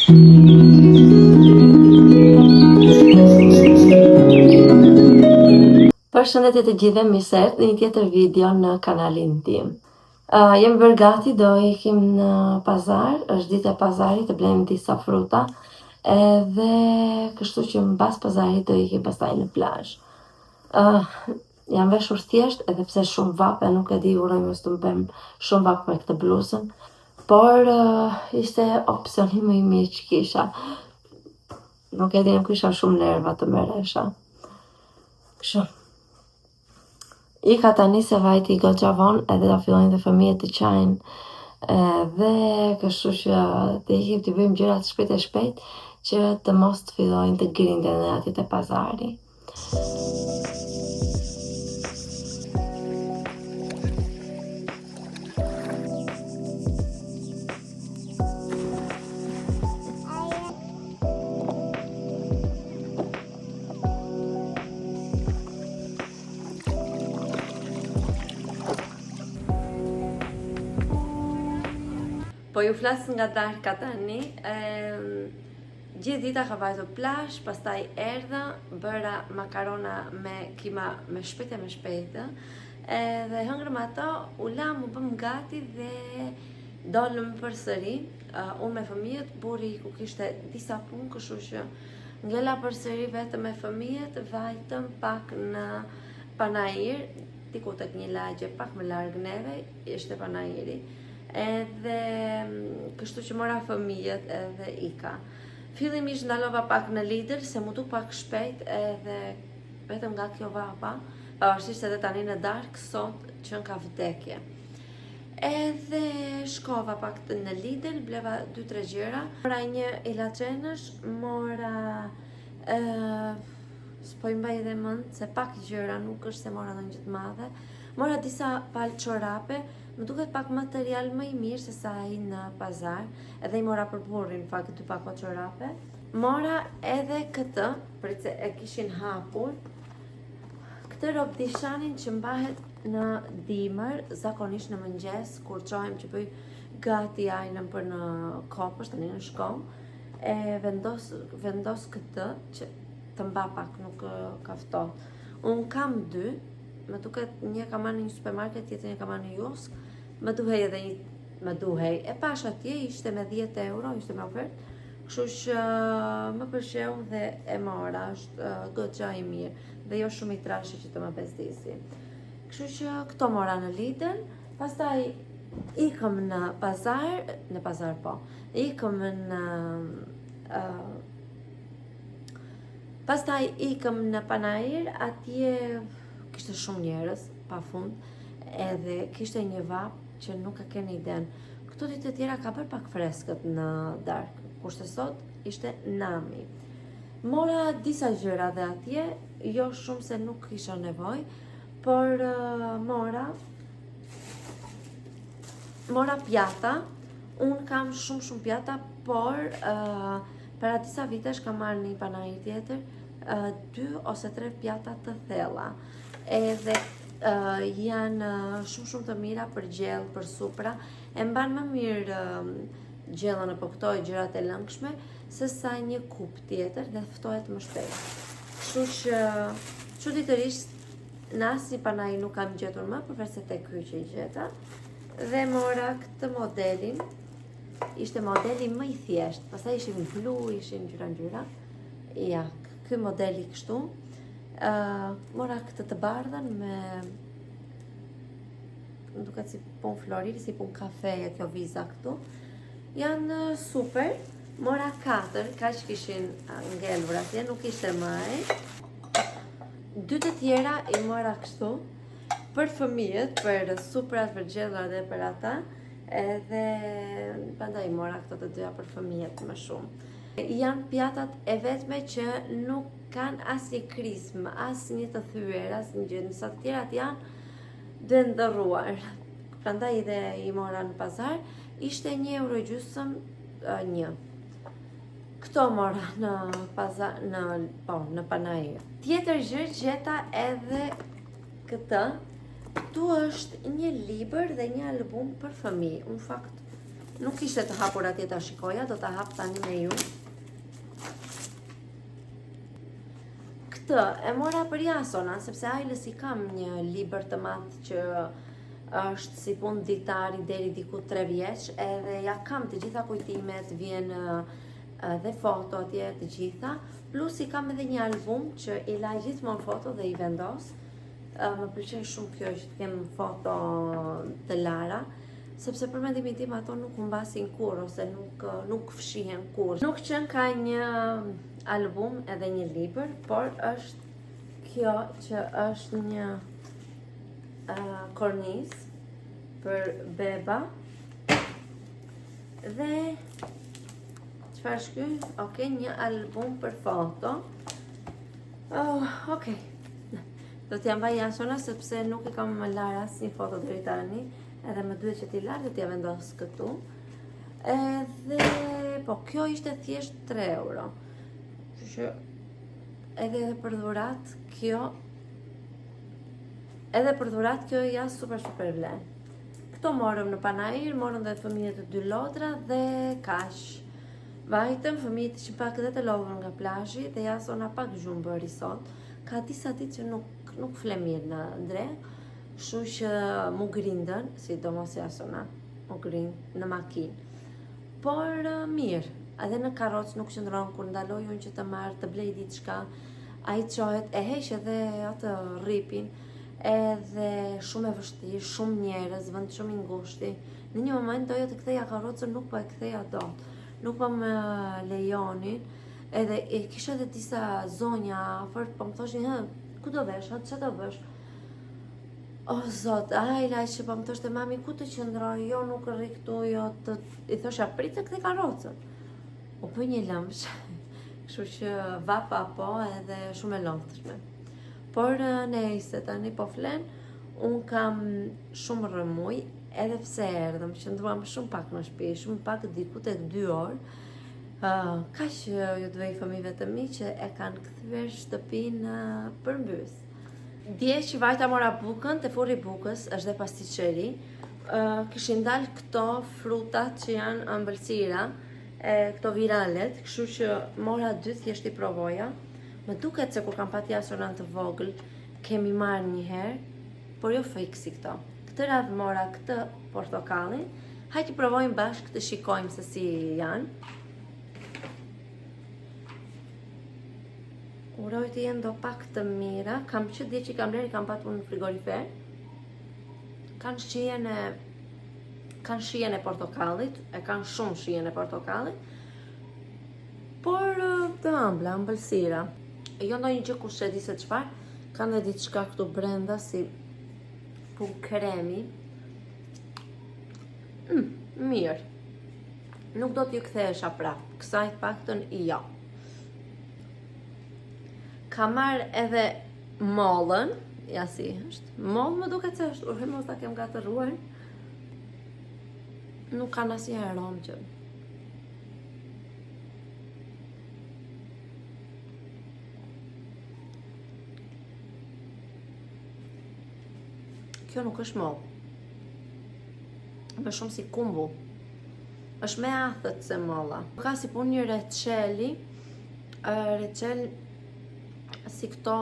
Përshëndetje të gjithëve, mirë se erdhët në një tjetër video në kanalin tim. Jemi bërë gati, do ikim në pazar, është ditë e pazarit, të blejmë disa fruta, edhe kështu që mbas pazarit do ikim pastaj në plazh. Jam veshur thjesht, edhe pse shumë vape, nuk e di, uroj mos të mbem shumë vape me këtë bluzën, por ishte opsioni më i mirë që kisha. Nuk e di, nuk kisha shumë nerva të merresha. Kështu. Ika tani se vajti i goxha vonë, edhe do fillojnë dhe fëmijët të qajnë, dhe kështu që të ikim të bëjmë gjërat shpejt që të mos të fillojnë të grinden në aty te pazari. Po ju flas nga darka tani, gjithë dita ka vajtur plazh, pastaj erdha, bëra makarona me kima me shpejtë, dhe hëngrëm ato, u lam, u bëm gati dhe dolëm përsëri, unë me fëmijët, burri ku kishte disa punë, kështu që ngella përsëri vetëm me fëmijët, vajtëm pak në Panajir, diku tek një lagje pak më larg neve, ishte Panajiri. Edhe kështu që mora fëmijët edhe ika. Fillimisht ndalova pak në Lidl se mu duk pak shpejt edhe vetëm nga kjo vapa, pavarësisht edhe tani në darkë sot që ka vdekje. Edhe shkova pak në Lidl, bleva 2-3 gjëra. Mora një ilaçenësh, mora s'po i mbaj edhe mend se pak gjëra, nuk është se mora ndonjë gjë të madhe. Mora disa palë çorape, më duket pak material më i mirë se sa ai në pazar, edhe i mora për burrin, fakt 2 pako çorape. Mora edhe këtë, për se e kishin hapur, këtë robdishanin që mbahet në dimër, zakonisht në mëngjes, kur çohem që bëj gati ajnën për në kopësht, tani në shkollë, e vendos këtë që të mba pak, nuk kafton. Unë kam 2, më duket një kam marrë në një supermarket, tjetër një kam marrë në Jusk, më duhej edhe një, e pash atje, ishte me 10 euro, ishte me ofertë, kështu që më pëlqeu dhe e mora, është goxha i mirë, dhe jo shumë i trashë që të më bezdisi. Kështu që këto mora në Lidl, pastaj ikëm në pazar po, ikëm në pastaj ikëm në Panajir, atje kishte shumë njerëz, pa fund, edhe kishte një vap që nuk e keni iden. Këto ditë të tjera ka bërë pak freskët në darkë, kurse sot ishte nami. Mora disa gjëra dhe atje, jo shumë se nuk kisha nevojë, por mora pjata. Unë kam shumë pjata, por para disa vitesh kam marrë një Panajir tjetër, 2 ose 3 pjata të thella. Edhe janë shumë të mira për gjellë, për supra, e mban më mirë gjellën apo këto gjërat e lëngshme se sa një kup tjetër dhe ftohet më shpejt. Kështu që çuditërisht në asnjë Panajir nuk kam gjetur më, përveç se tek ky që i gjeta, dhe mora këtë modelin. Ishte modeli më i thjeshtë, pastaj ishin blu, ishin ngjyra. Ja, ky modeli kështu. Mora këtë të bardhën me, më duket si pun floriri, si pun kafeje, kjo viza këtu. Janë super. Mora 4, kaq kishin ngelur atje, nuk ishte më. 2 të tjera i mora kështu, për fëmijët, për suprat, për gjellat dhe për ata, edhe prandaj i mora këto të dyja për fëmijët më shumë. Janë pjatat e vetme që nuk kanë asnjë krism, asnjë të thyer, asnjë gjë, sa të tjerat janë të ndërruar. Prandaj dhe i mora në pazar, ishte 1,50 euro një. Këto mora në pazar, në Panajir. Tjetër gjë gjeta edhe këtë. Këtu është një libër dhe një album për fëmijë. Në fakt Nuk ishte të hapur atje ta shikoja, do ta hap tani me ju. Këtë e mora për Jasona, sepse Ajlës i kam një libër të madh që është si punë ditari deri diku 3 vjeç, edhe ja kam të gjitha kujtimet, vjen dhe foto atje të gjitha, plus i kam edhe një album që i la gjithmonë foto dhe i vendos. Më pëlqen shumë kjo që kem foto të lara, sepse për mendimin tim ato nuk humbasin kur ose nuk fshihen kur. Nuk qen ka një album edhe një libër, por është kjo që është një kornis për beba dhe çfarë është ky? Okej, një album për foto. Okej. Do t'ja mbaj Jasona sepse nuk i kam më lar asnjë foto deri tani, edhe më duhet që t'i lar dhe t'ja vendos këtu. Edhe po kjo ishte thjesht 3 euro. Që edhe për dhurat kjo ja super vlen. Këto morëm në Panajir, morëm dhe fëmijët e 2 lodra dhe kash. Vajtëm, fëmijët ishin pak edhe të lodhur nga plazhi dhe Jasona pak gjumë bëri sot. Ka disa ditë që nuk fle mirë në drek, kështu që mu grindën, sidomos Jasona, mu grind në makinë. Por mirë, edhe në karrocë nuk qëndron kur ndaloj unë që të marr të blej diçka, ai çohet e heq edhe atë rripin, edhe shumë e vështirë, shumë njerëz, vend shumë i ngushti. Në një moment doja të ktheja karrocën, nuk po e ktheja dot. Nuk po më lejonin. Edhe kisha edhe disa zonja afër, po më thoshin, ku do vesh, ç'a do bësh? O zot, Ajla që po më thoshte mami ku të qëndroj, jo nuk rri këtu, jo të i thosha prit të kthe karrocën. U bë një lëmsh. Kështu që vapa po edhe shumë e lodhshme. Por nejse tani po flen, un kam shumë rrëmuj, edhe pse erdhëm, qëndruam shumë pak në shtëpi, shumë pak diku tek 2 orë. Ka që ju dvej fëmijëve të mi që e kanë kthyer shtëpinë përmbys. Dje që vajta mora bukën, te furri bukës, është dhe pasticeri, kishin dalë këto frutat që janë ëmbëlsira, këto viralet, kështu që mora 2 thjesht i provoja. Më duket se kur kam pat Jasonën të vogël, kemi marrë një herë, por jo fiksi këto. Këtë radhë mora këtë portokallin, hajde të provojmë bashkë të shikojmë se si janë. Uroj të jenë do pak të mira, kam që dje që kam leri, kam patur në frigorifer. Kanë shijen e portokallit, e kanë shumë shijen e portokallit, por të ëmbla, ëmbëlsira. Jo ndonjë gjë kush e di se çfarë, kanë dhe diçka këtu brenda si pun kremi. Mirë. Nuk do t'ju kthehesha prapë, kësaj të paktën jo. Ka marrë edhe mollën, ja si është. Mollë më duket se është, urhe mos ta kem gatëruar. Nuk kanë asnjë aromë që. Kjo nuk është mollë. Më shumë si kumbull. Është me athët se molla. Ka si pun një reçeli, si këto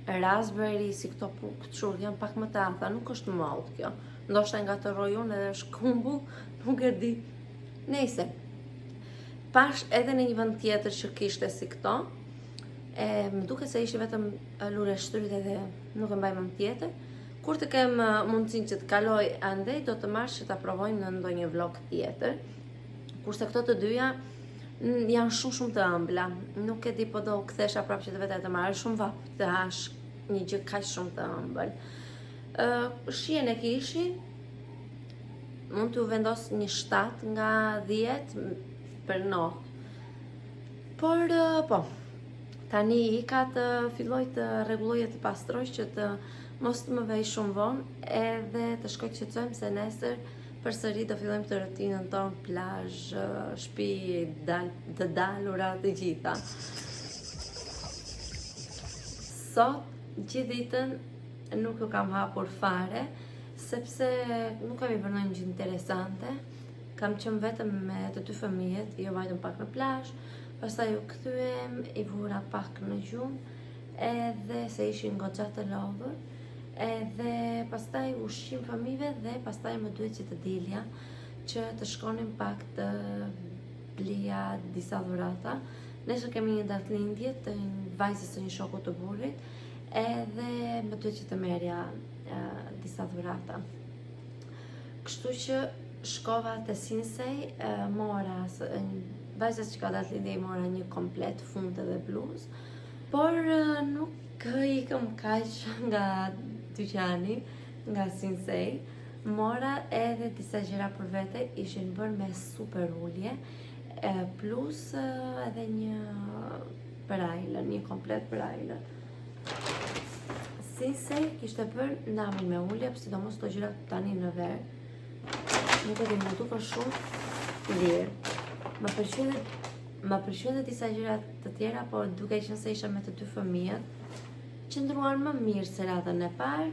raspberry, si këto kështu, janë pak më të atha, nuk është mollë kjo. Ndoshta nga të rojun edhe është kumbull, nuk e di. Nejse. Pash edhe në një vend tjetër që kishte si këto, më duket se ishte vetëm lule shtryt edhe nuk e mbaj mend tjetër. Kur të kem mundësinë që të kaloj andej, do të marrë që ta provojmë në ndonjë vlog tjetër. Kurse këto të dyja janë shumë të ëmbla. Nuk e di po do kthesha prapë që të vetë të marrë shumë vap të hash një gjë kaq shumë të ëmbël. Shijen e kishin, mund t'ju vendos një 7 nga 10 për notë. Por po, tani ika të filloj të rregulloj të pastroj që të mos të më vej shumë vonë edhe të shkoj të qetësojmë se nesër përsëri do fillojmë të rutinën tonë, plazh, shtëpi, të dalura të gjitha. Sot gjithë ditën nuk u kam hapur fare, sepse nuk kemi bërë ndonjë gjë interesante. Kam qenë vetëm me të dy fëmijët, jo vajtëm pak në plazh, pastaj u kthyem, i vura pak në gjumë, edhe se ishin goxha të lodhur, edhe pastaj ushqim fëmijëve dhe pastaj më duhet që të dilja që të shkonim pak të blija disa dhurata. Nesër kemi një datëlindje të vajzës së një shoku të burrit, edhe më duhet që të merja disa dhurata. Kështu që shkova te Sinsay, mora vajzës që ka datëlindje i mora një komplet funte dhe bluzë, por nuk ikëm kaq nga dyqani, nga Sinsay. Mora edhe disa gjëra për vete, ishin bërë me super ulje, plus edhe një brajlë, një komplet brajlë. Sinsay kishte bërë namin me ulje, sidomos këto gjëra tani në ver. Nuk e di, më duket shumë lirë. Më pëlqyen edhe disa gjëra të tjera, por duke qenë se isha me të dy fëmijët, qëndruan më mirë se radhën e parë.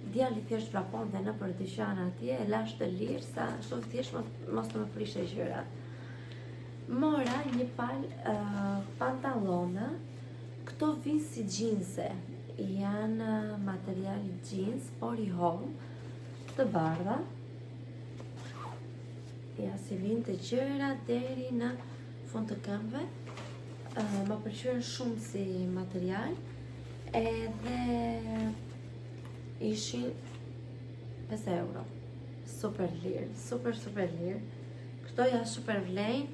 Djali thjesht vraponte në për dyqan atje, e lash të lirë, sa ashtu thjesht mos të më prishte gjërat. Mora një palë pantallona, këto vinë si xhinse, janë material jeans, por i holl, të bardha. Ja, si vinë të gjëra deri në fund të këmbëve. Më pëlqyen shumë si material, edhe ishin 5 euro. Super lirë, super lirë. Këto janë super vlejnë,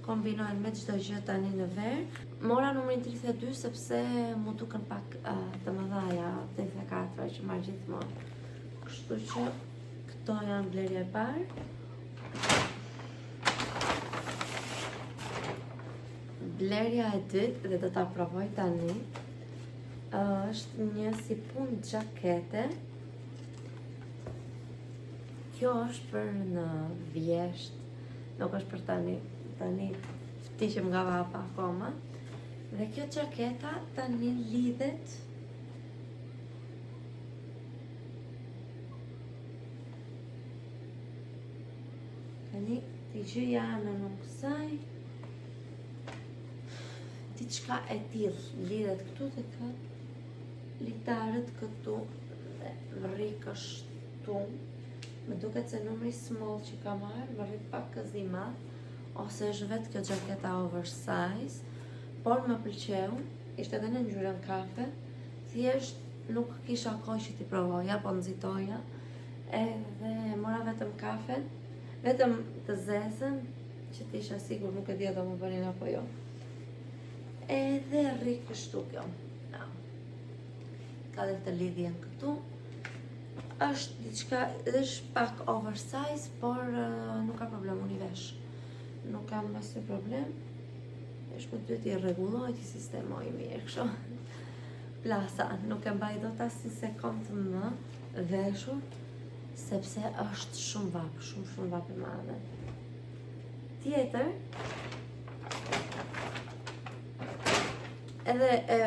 kombinojnë me çdo gjë tani në ver. Mora numrin 32 sepse mu duken pak të mëdhaja, 34 që marr gjithmonë. Kështu që këto janë blerja e parë. Blerja e dytë, dhe do ta provoj tani, është një si punë xhakete. Kjo është për në vjesht, nuk është për tani ftiqem nga vapa akoma. Dhe kjo xhaketa tani lidhet tani t'i gjyja në nuk kësaj, diçka e tillë lidhet këtu dhe ka litarët këtu dhe vërri kështu. Më duket se numri small që ka marrë vërri pak këzi madh, ose është vetë kjo xhaketa oversize, por më pëlqeu, ishte edhe në ngjyrën kafe, thjesht nuk kisha kohë që t'i provoja, po nxitoja, edhe mora vetëm kafen, vetëm të zezën, që t'isha sigur nuk e dija do më bënin apo jo. Edhe rri kështu kjo. Ka dhe të lidhjen këtu. Është diçka, është pak oversize, por nuk ka problem, unë i vesh. Nuk kam asnjë problem. Është po duhet i rregulloj, i sistemoj mirë kështu. Plasa, nuk e mbaj dot asnjë sekond më veshur, sepse është shumë vap e madhe. Tjetër, edhe e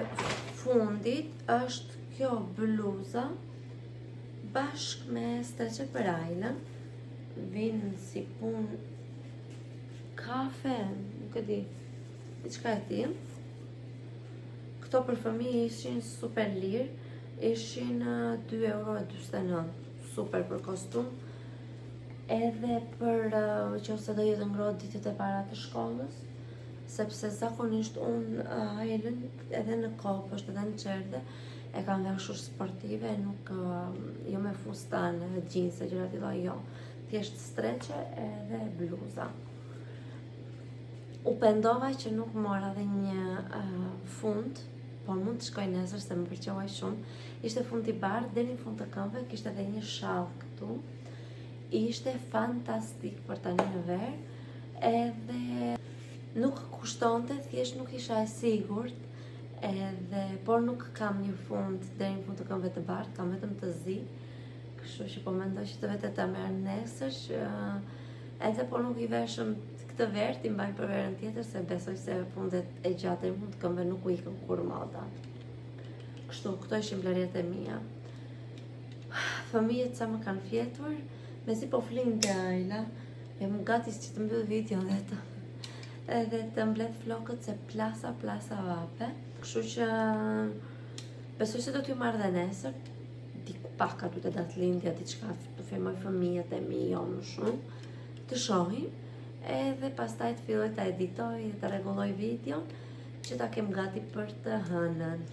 fundit është kjo bluza bashk me streçe brajlën, vinë si punë kafe, nuk e di, diçka e tillë. Këto për fëmijë ishin super lirë, ishin 2,49 €, super për kostum. Edhe për që ose do jetë ngrohtë ditët e para të shkollës, sepse zakonisht unë Elën edhe në kopësht edhe në çerdhe e kam veshur sportive, nuk jo me fustan, xhinse, gjëra të tilla, jo. Thjesht streçe edhe bluza. U pendova që nuk mora dhe një fund, por mund të shkoj nesër se më pëlqeu shumë. Ishte fund i bardhë deri në fund të këmbëve, kishte edhe një shall këtu. Ishte fantastik për tani në ver, edhe nuk kushtonte, thjesht nuk isha e sigurt, por nuk kam një fund deri në fund të këmbëve të bardhë, kam vetëm të zi. Kështu që po mendoj që të vetë ta merr nesër, edhe po nuk i veshëm këtë verë, ti mbaj për verën tjetër, se besoj se fundet e gjatë deri në fund të këmbëve nuk u ikën kur moda. Kështu, këto ishin blerjet e mia. fëmijët sa më kanë fjetur, mezi po flinte Ajla, jam gati që të mbyll videon edhe të mbledh flokët se plasa vape. Kështu që besoj se do t'ju marrë dhe nesër, diku paka du të datë lindja, diçka të filmoj fëmijët e mi, jo më shumë, të shohim, edhe pastaj të filloj të editoj dhe të rregulloj videon, që ta kem gati për të hënën.